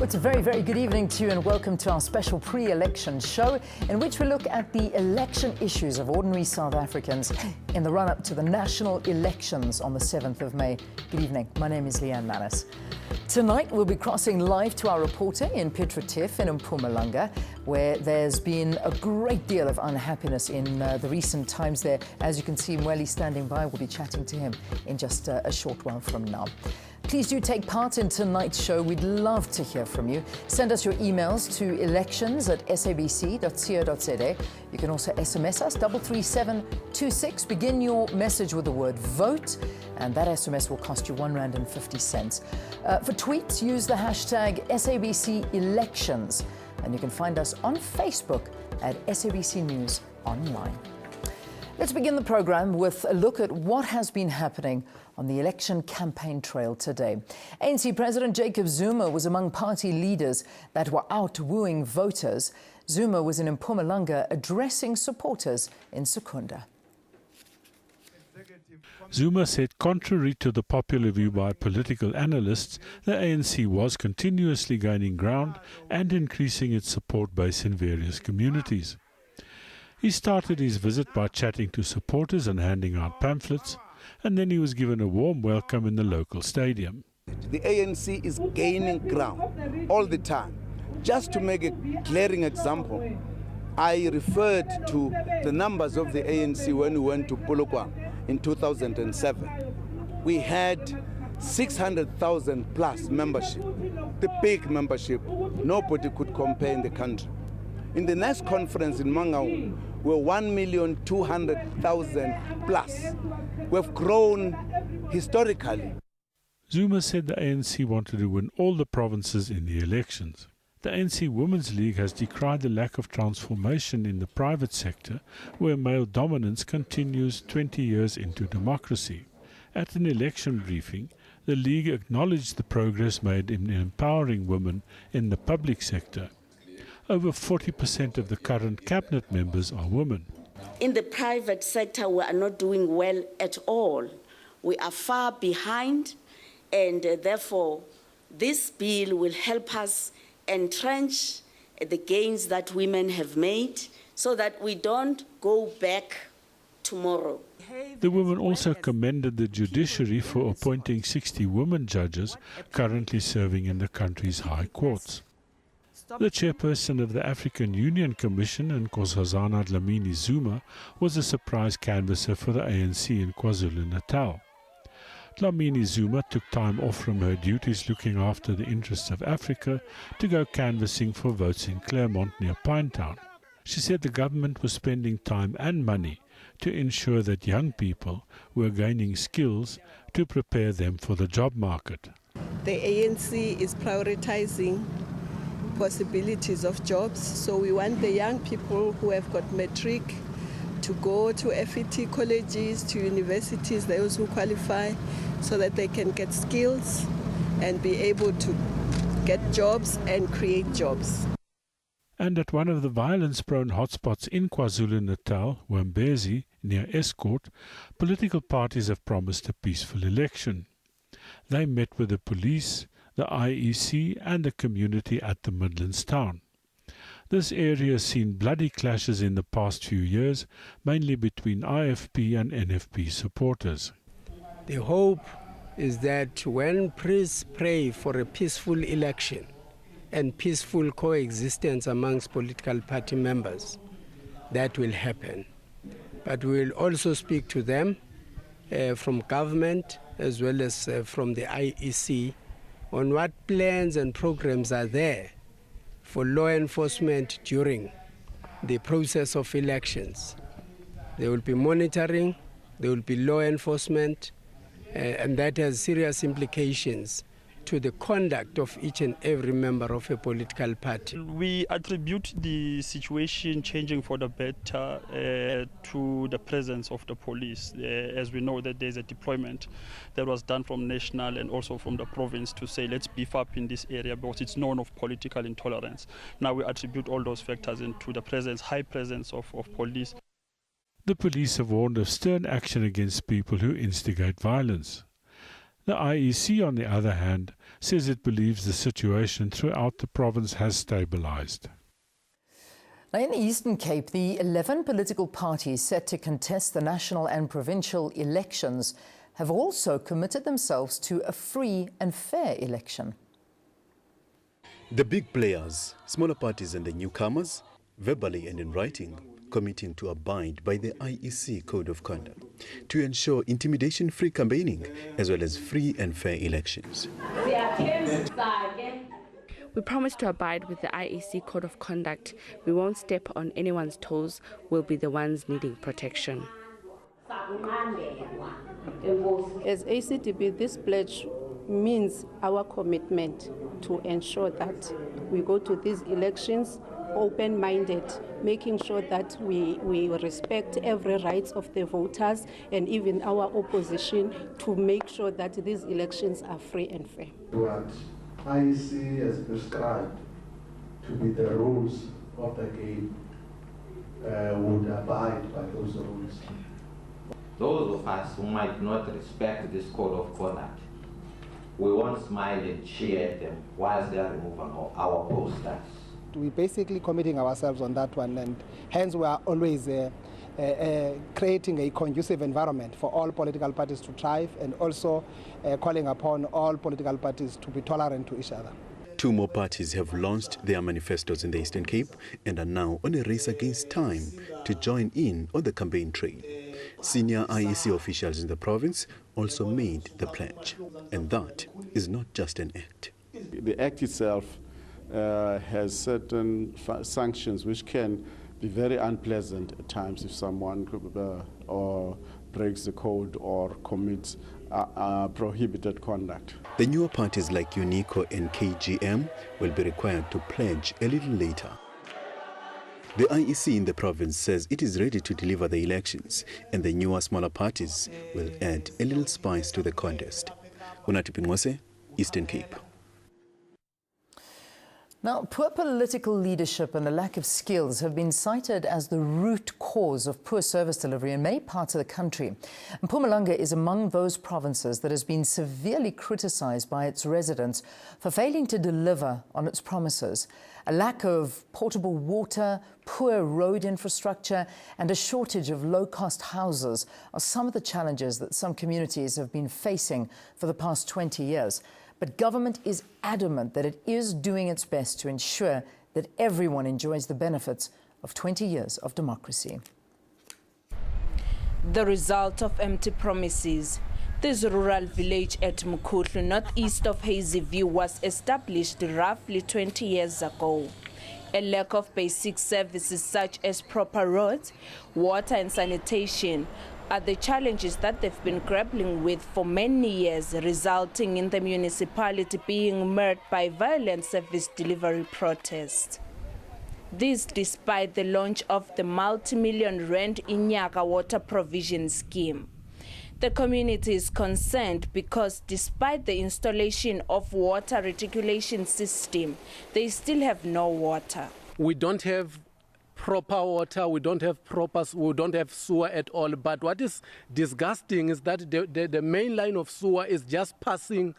It's a very, very good evening to you and welcome to our special pre-election show in which we look at the election issues of ordinary South Africans in the run-up to the national elections on the 7th of May. Good evening. My name is Leanne Mannis. Tonight we'll be crossing live to our reporter in Piet Retief in Mpumalanga, where there's been a great deal of unhappiness in the recent times there. As you can see, Mweli standing by. We'll be chatting to him in just a short while from now. Please do take part in tonight's show. We'd love to hear from you. Send us your emails to elections@sabc.co.za. You can also SMS us, 33726. Begin your message with the word vote, and that SMS will cost you R1.50. For tweets, use the hashtag SABC Elections, and you can find us on Facebook at SABC News Online. Let's begin the program with a look at what has been happening on the election campaign trail today. ANC President Jacob Zuma was among party leaders that were out wooing voters. Zuma was in Mpumalanga addressing supporters in Secunda. Zuma said contrary to the popular view by political analysts, the ANC was continuously gaining ground and increasing its support base in various communities. He started his visit by chatting to supporters and handing out pamphlets, and then he was given a warm welcome in the local stadium. The ANC is gaining ground all the time. Just to make a glaring example, I referred to the numbers of the ANC when we went to Polokwane in 2007. We had 600,000 plus membership, the big membership. Nobody could compare in the country. In the next conference in Mangaung, we're 1,200,000 plus. We've grown historically. Zuma said the ANC wanted to win all the provinces in the elections. The ANC Women's League has decried the lack of transformation in the private sector, where male dominance continues 20 years into democracy. At an election briefing, the League acknowledged the progress made in empowering women in the public sector. Over 40% of the current cabinet members are women. In the private sector, we are not doing well at all. We are far behind, and therefore, this bill will help us entrench the gains that women have made so that we don't go back tomorrow. The women also commended the judiciary for appointing 60 women judges currently serving in the country's high courts. The chairperson of the African Union Commission, Nkosazana Dlamini Zuma, was a surprise canvasser for the ANC in KwaZulu-Natal. Dlamini Zuma took time off from her duties looking after the interests of Africa to go canvassing for votes in Claremont near Pinetown. She said the government was spending time and money to ensure that young people were gaining skills to prepare them for the job market. The ANC is prioritizing possibilities of jobs, so we want the young people who have got matric to go to FET colleges, to universities, those who qualify, so that they can get skills and be able to get jobs and create jobs. And at one of the violence-prone hotspots in KwaZulu-Natal, Wambezi, near Escort, political parties have promised a peaceful election. They met with the police, the IEC and the community at the Midlands town. This area has seen bloody clashes in the past few years, mainly between IFP and NFP supporters. The hope is that when priests pray for a peaceful election and peaceful coexistence amongst political party members, that will happen. But we will also speak to them from government as well as from the IEC on what plans and programs are there for law enforcement during the process of elections. There will be monitoring, there will be law enforcement, and that has serious implications to the conduct of each and every member of a political party. We attribute the situation changing for the better to the presence of the police. As we know that there's a deployment that was done from national and also from the province to say let's beef up in this area because it's known of political intolerance. Now we attribute all those factors into the presence, high presence of police. The police have warned of stern action against people who instigate violence. The IEC, on the other hand, says it believes the situation throughout the province has stabilized. Now, in the Eastern Cape, the 11 political parties set to contest the national and provincial elections have also committed themselves to a free and fair election. The big players, smaller parties and the newcomers, verbally and in writing, committing to abide by the IEC Code of Conduct to ensure intimidation-free campaigning as well as free and fair elections. We promise to abide with the IEC Code of Conduct. We won't step on anyone's toes. We'll be the ones needing protection. As ACDB, this pledge means our commitment to ensure that we go to these elections open-minded, making sure that we respect every right of the voters and even our opposition to make sure that these elections are free and fair. What IEC has prescribed to be the rules of the game would abide by those rules. Those of us who might not respect this code of conduct, we won't smile and cheer at them whilst they are removing our posters. We're basically committing ourselves on that one, and hence we are always creating a conducive environment for all political parties to thrive, and also calling upon all political parties to be tolerant to each other. 2 more parties have launched their manifestos in the Eastern Cape and are now on a race against time to join in on the campaign trail. Senior IEC officials in the province also made the pledge, and that is not just an act. The act itself has certain sanctions which can be very unpleasant at times if someone or breaks the code or commits prohibited conduct. The newer parties like UNICO and KGM will be required to pledge a little later. The IEC in the province says it is ready to deliver the elections, and the newer smaller parties will add a little spice to the contest. Unhappiness, Eastern Cape. Now, poor political leadership and a lack of skills have been cited as the root cause of poor service delivery in many parts of the country. Mpumalanga is among those provinces that has been severely criticized by its residents for failing to deliver on its promises. A lack of portable water, poor road infrastructure, and a shortage of low-cost houses are some of the challenges that some communities have been facing for the past 20 years. But government is adamant that it is doing its best to ensure that everyone enjoys the benefits of 20 years of democracy. The result of empty promises. This rural village at Mukutlu, northeast of Hazyview, was established roughly 20 years ago. A lack of basic services such as proper roads, water and sanitation are the challenges that they've been grappling with for many years, resulting in the municipality being marred by violent service delivery protests. This despite the launch of the multi-million rand Inyaka water provision scheme. The community is concerned because despite the installation of water reticulation system, they still have no water. We don't have proper water, we don't have sewer at all. But what is disgusting is that the main line of sewer is just passing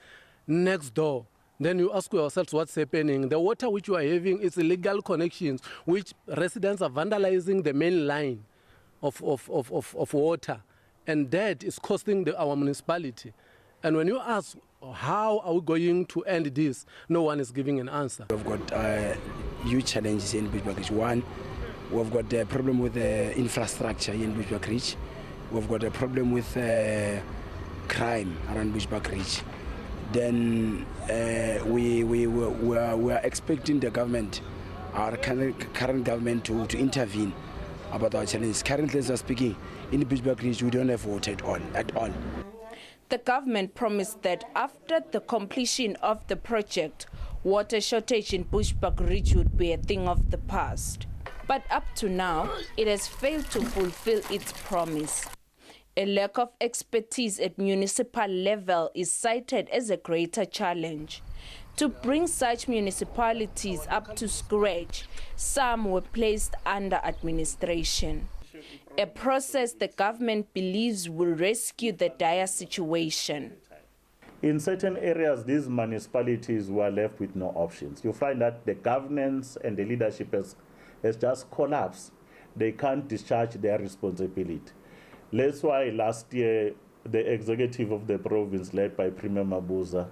next door. Then you ask yourselves what's happening. The water which you are having is illegal connections, which residents are vandalizing the main line of water. And that is costing our municipality. And when you ask, how are we going to end this, no one is giving an answer. We've got huge challenges in Bushbuck. One, we've got a problem with the infrastructure in Bushbuck Ridge. We've got a problem with crime around Bushbuck Ridge. Then we are expecting the government, our current government, to intervene about our challenges. Currently, as we're speaking, in Bushbuck Ridge, we don't have water at all. The government promised that after the completion of the project, water shortage in Bushbuck Ridge would be a thing of the past. But up to now, it has failed to fulfill its promise. A lack of expertise at municipal level is cited as a greater challenge. To bring such municipalities up to scratch, some were placed under administration. A process the government believes will rescue the dire situation. In certain areas, these municipalities were left with no options. You find that the governance and the leadership has just collapsed. They can't discharge their responsibility. That's why last year, the executive of the province, led by Premier Mabuza,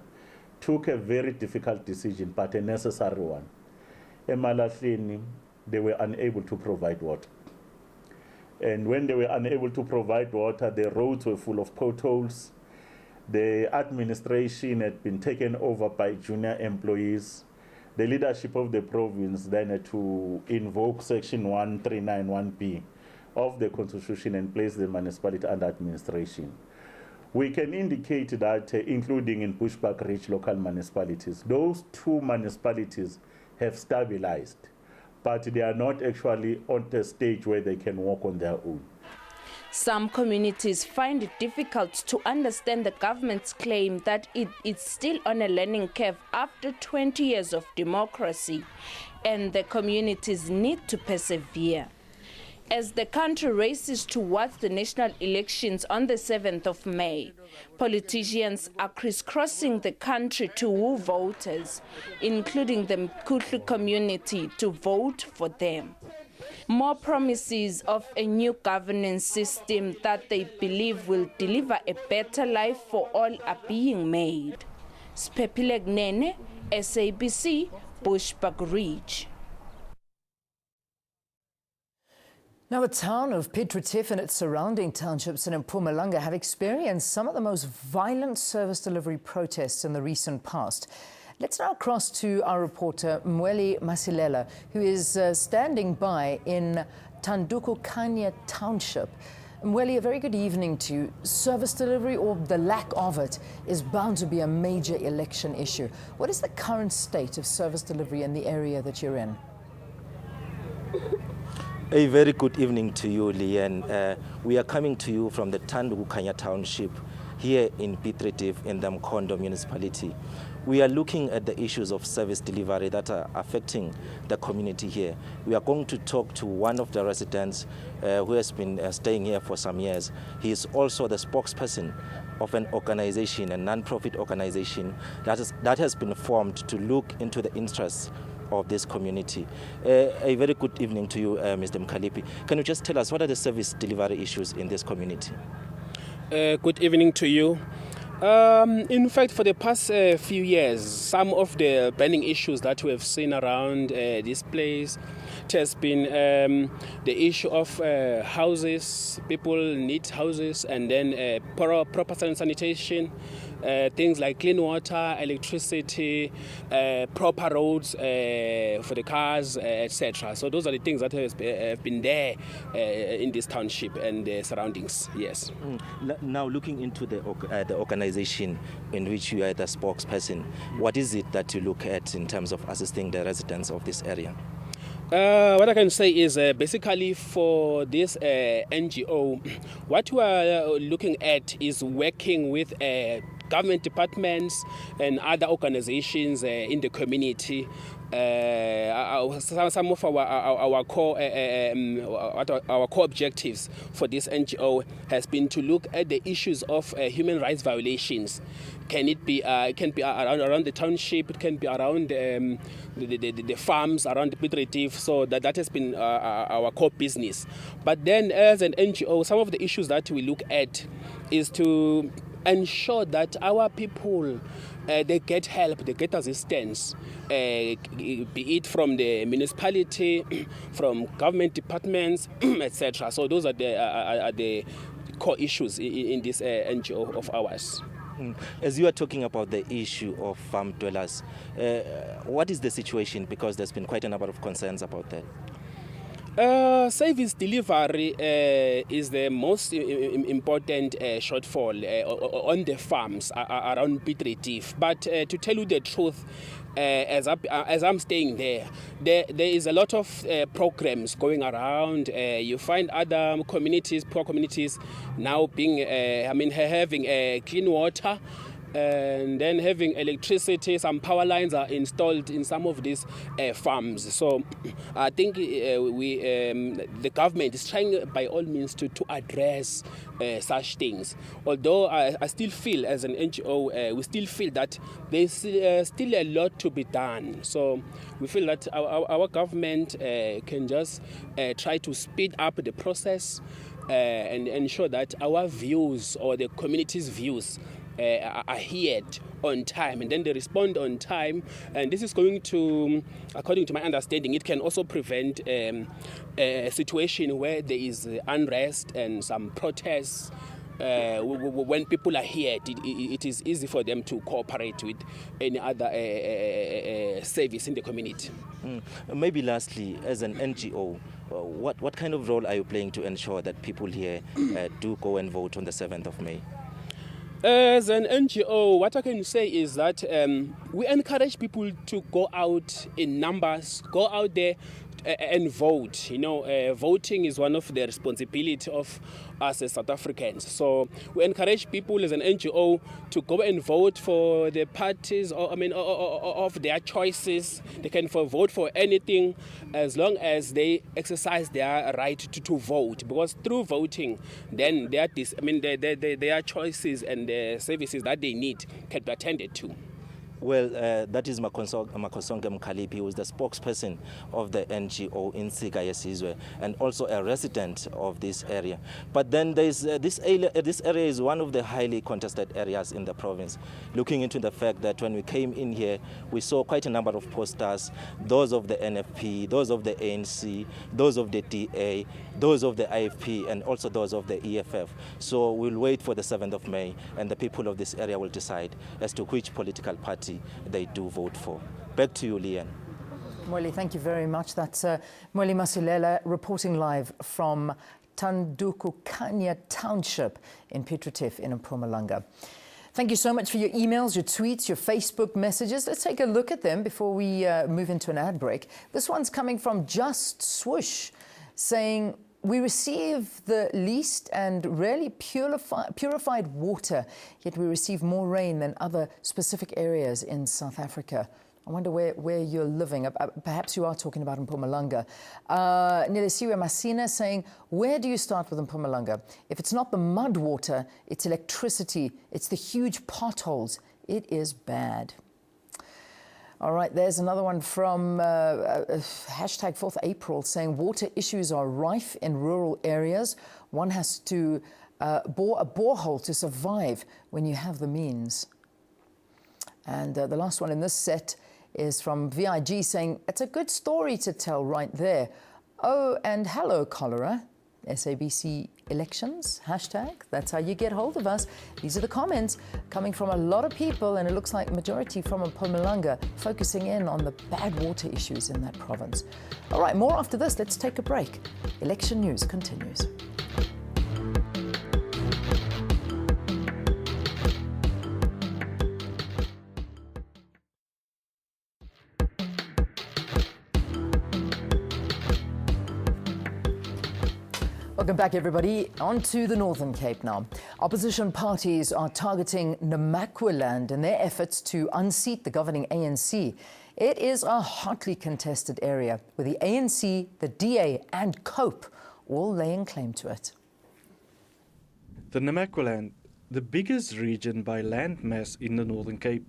took a very difficult decision, but a necessary one. Emalahleni, they were unable to provide water. And when they were unable to provide water, the roads were full of potholes. The administration had been taken over by junior employees. The leadership of the province then had to invoke Section 1391B of the Constitution and place the municipality under administration. We can indicate that, including in Bushbuck-Ridge local municipalities, those two municipalities have stabilized, but they are not actually on the stage where they can walk on their own. Some communities find it difficult to understand the government's claim that it is still on a learning curve after 20 years of democracy, and the communities need to persevere. As the country races towards the national elections on the 7th of May, politicians are crisscrossing the country to woo voters, including the Mkuhlu community, to vote for them. More promises of a new governance system that they believe will deliver a better life for all are being made. Spepile Gnene, SABC, Bushbuck-Ridge. Now, the town of Piet Retief and its surrounding townships in Mpumalanga have experienced some of the most violent service delivery protests in the recent past. Let's now cross to our reporter, Mweli Masilela, who is standing by in Tandukukanya Township. Mweli, a very good evening to you. Service delivery, or the lack of it, is bound to be a major election issue. What is the current state of service delivery in the area that you're in? A very good evening to you, Leanne. We are coming to you from the Tandukukanya Township here in Piet Retief in the Mkondo municipality. We are looking at the issues of service delivery that are affecting the community here. We are going to talk to one of the residents who has been staying here for some years. He is also the spokesperson of an organization, a non-profit organization that has been formed to look into the interests of this community. A very good evening to you, Mr. Mkalipi. Can you just tell us what are the service delivery issues in this community? Good evening to you. In fact, for the past few years, some of the burning issues that we have seen around this place, it has been the issue of houses. People need houses, and then proper sanitation, things like clean water, electricity, proper roads for the cars, etc. So those are the things that have been there in this township and the surroundings. Yes. Now, looking into the organization in which you are the spokesperson, what is it that you look at in terms of assisting the residents of this area? What I can say is basically for this NGO, what we are looking at is working with government departments and other organizations in the community. Some of our core objectives for this NGO has been to look at the issues of human rights violations. It can be around the township, it can be around the farms around the Piet Retief. So that has been our core business. But then, as an NGO, some of the issues that we look at is to ensure that our people they get help, they get assistance, be it from the municipality, from government departments, etc. So those are the core issues in this NGO of ours. As you are talking about the issue of farm dwellers, what is the situation? Because there's been quite a number of concerns about that. Service delivery is the most important shortfall on the farms around Piet Retief. But to tell you the truth, as I'm staying there is a lot of programs going around. You find other communities, poor communities, now being, having clean water. and then having electricity. Some power lines are installed in some of these farms. So I think the government is trying by all means to address such things. Although I still feel, as an NGO, we still feel that there's still a lot to be done. So we feel that our government can just try to speed up the process and ensure that our views or the community's views are heard on time, and then they respond on time. And this is going to, according to my understanding, it can also prevent a situation where there is unrest and some protests. When people are heard, it is easy for them to cooperate with any other service in the community. Maybe lastly, as an NGO, what kind of role are you playing to ensure that people here do go and vote on the 7th of May? As an NGO, what I can say is that we encourage people to go out in numbers, go out there and vote. You know, voting is one of the responsibility of us as South Africans. So we encourage people as an NGO to go and vote for the parties, of their choices. They can vote for anything as long as they exercise their right to vote. Because through voting, then their choices and the services that they need can be attended to. Well, that is Makosonke Mkhalipi, who is the spokesperson of the NGO in Insika Yesizwe and also a resident of this area. But then there's this area is one of the highly contested areas in the province. Looking into the fact that when we came in here, we saw quite a number of posters, those of the NFP, those of the ANC, those of the DA, those of the IFP, and also those of the EFF. So we'll wait for the 7th of May, and the people of this area will decide as to which political party they do vote for. Back to you, Leanne. Mweli, thank you very much. That's Mweli Masilela reporting live from Tandukukanya Township in Piet Retief in Mpumalanga. Thank you so much for your emails, your tweets, your Facebook messages. Let's take a look at them before we move into an ad break. This one's coming from Just Swoosh, saying, we receive the least and rarely purified water, yet we receive more rain than other specific areas in South Africa. I wonder where you're living. Perhaps you are talking about Mpumalanga. Nilesiwe Masina saying, where do you start with Mpumalanga? If it's not the mud water, it's electricity, it's the huge potholes. It is bad. All right, there's another one from hashtag 4th April saying water issues are rife in rural areas. One has to bore a borehole to survive when you have the means. And the last one in this set is from VIG saying, it's a good story to tell right there. Oh, and hello, cholera. SABC elections, hashtag, that's how you get hold of us. These are the comments coming from a lot of people, and it looks like majority from Mpumalanga, focusing in on the bad water issues in that province. All right, more after this. Let's take a break. Election news continues. Welcome back, everybody. On to the Northern Cape now. Opposition parties are targeting Namaqualand in their efforts to unseat the governing ANC. It is a hotly contested area, with the ANC, the DA and COPE all laying claim to it. The Namaqualand, the biggest region by land mass in the Northern Cape,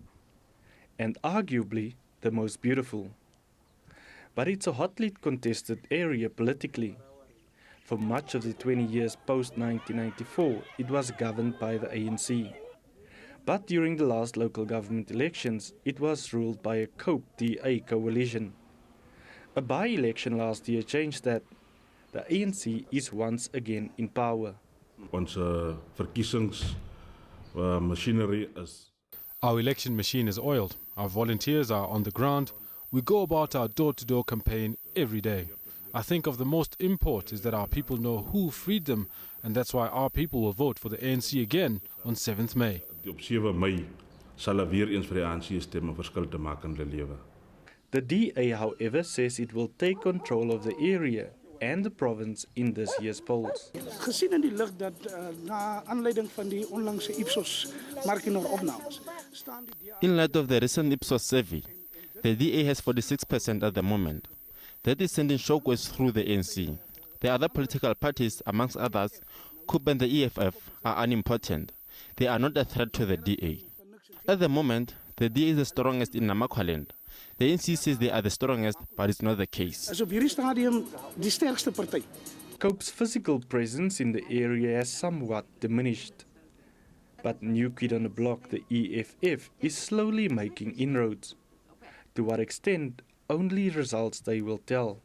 and arguably the most beautiful. But it's a hotly contested area politically. For much of the 20 years post-1994, it was governed by the ANC. But during the last local government elections, it was ruled by a COPE-DA coalition. A by-election last year changed that. The ANC is once again in power. Our election machine is oiled. Our volunteers are on the ground. We go about our door-to-door campaign every day. I think of the most import is that our people know who freed them, and that's why our people will vote for the ANC again on 7th May. The DA, however, says it will take control of the area and the province in this year's polls. Gezien in die lig dat na aanleiding van die onlangse Ipsos markienomopnames staan die DA. In light of the recent Ipsos survey, the DA has 46% at the moment. That is sending shockwaves through the ANC. The other political parties, amongst others, COOP and the EFF, are unimportant. They are not a threat to the DA. At the moment, the DA is the strongest in Namaqualand. The ANC says they are the strongest, but it's not the case. Is op hierdie stadium die sterkste party. COOP's physical presence in the area has somewhat diminished. But New Kid on the Block, the EFF, is slowly making inroads. To what extent, only results they will tell.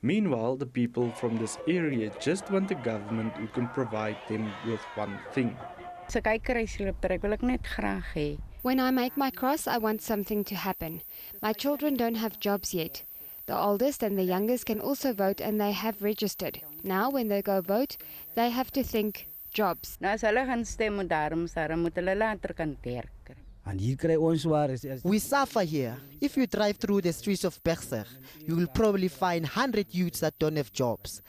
Meanwhile, the people from this area just want a government who can provide them with one thing. When I make my cross, I want something to happen. My children don't have jobs yet. The oldest and the youngest can also vote and they have registered. Now when they go vote, they have to think jobs. We suffer here. If you drive through the streets of Berger, you will probably find 100 youths that don't have jobs.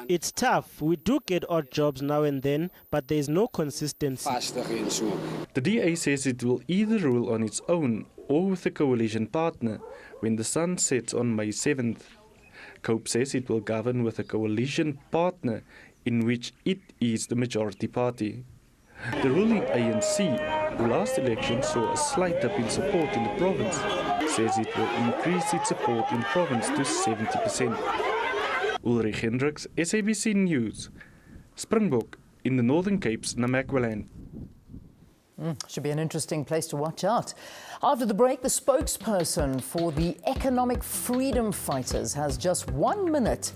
It's tough. We do get odd jobs now and then, but there is no consistency. The DA says it will either rule on its own or with a coalition partner when the sun sets on May 7th. COOP says it will govern with a coalition partner in which it is the majority party. The ruling ANC, who last election saw a slight dip in support in the province, says it will increase its support in province to 70%. Ulrich Hendricks, SABC News, Springbok in the Northern Cape's Namaqualand. Should be an interesting place to watch out. After the break, the spokesperson for the economic freedom fighters has just 1 minute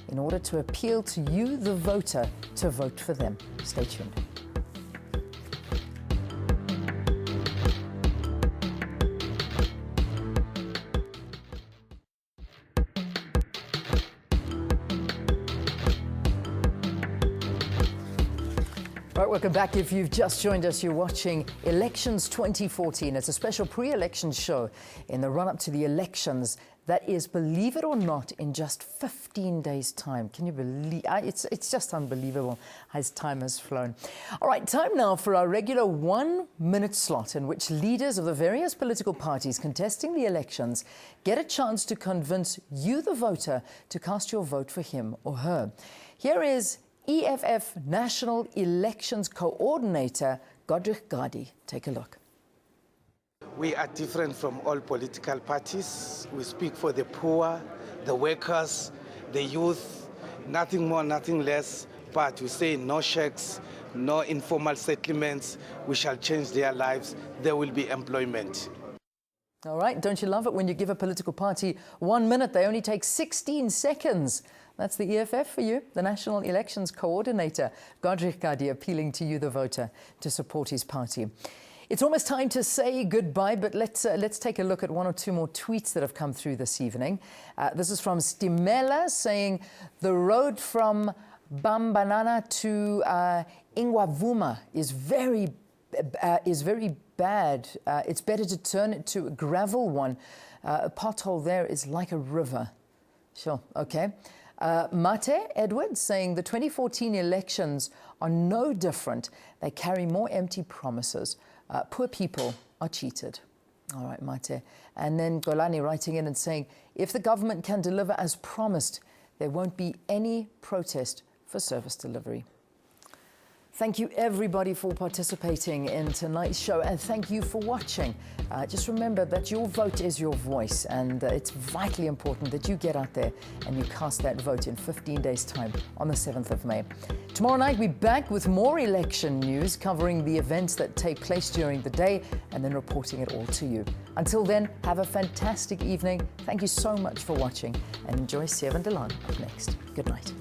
in order to appeal to you, the voter, to vote for them. Stay tuned. Right, welcome back. If you've just joined us, you're watching Elections 2014. It's a special pre-election show in the run-up to the elections that is, believe it or not, in just 15 days' time. Can you believe? It's just unbelievable as time has flown. All right, time now for our regular 1 minute slot in which leaders of the various political parties contesting the elections get a chance to convince you, the voter, to cast your vote for him or her. Here is EFF National Elections Coordinator, Godrich Gadi. Take a look. We are different from all political parties. We speak for the poor, the workers, the youth, nothing more, nothing less. But we say no shacks, no informal settlements. We shall change their lives. There will be employment. All right, don't you love it when you give a political party 1 minute? They only take 16 seconds. That's the EFF for you, the National Elections Coordinator, Godrich Gadi, appealing to you, the voter, to support his party. It's almost time to say goodbye, but let's take a look at one or two more tweets that have come through this evening. This is from Stimela saying, the road from Bambanana to Ingwavuma is very bad. It's better to turn it to a gravel one. A pothole there is like a river. Sure, okay. Mate Edwards saying the 2014 elections are no different. They carry more empty promises. Poor people are cheated. All right, Mate. And then Golani writing in and saying, if the government can deliver as promised, there won't be any protest for service delivery. Thank you, everybody, for participating in tonight's show, and thank you for watching. Just remember that your vote is your voice, and it's vitally important that you get out there and you cast that vote in 15 days' time on the 7th of May. Tomorrow night, we'll be back with more election news, covering the events that take place during the day and then reporting it all to you. Until then, have a fantastic evening. Thank you so much for watching, and enjoy Seven Delan up next. Good night.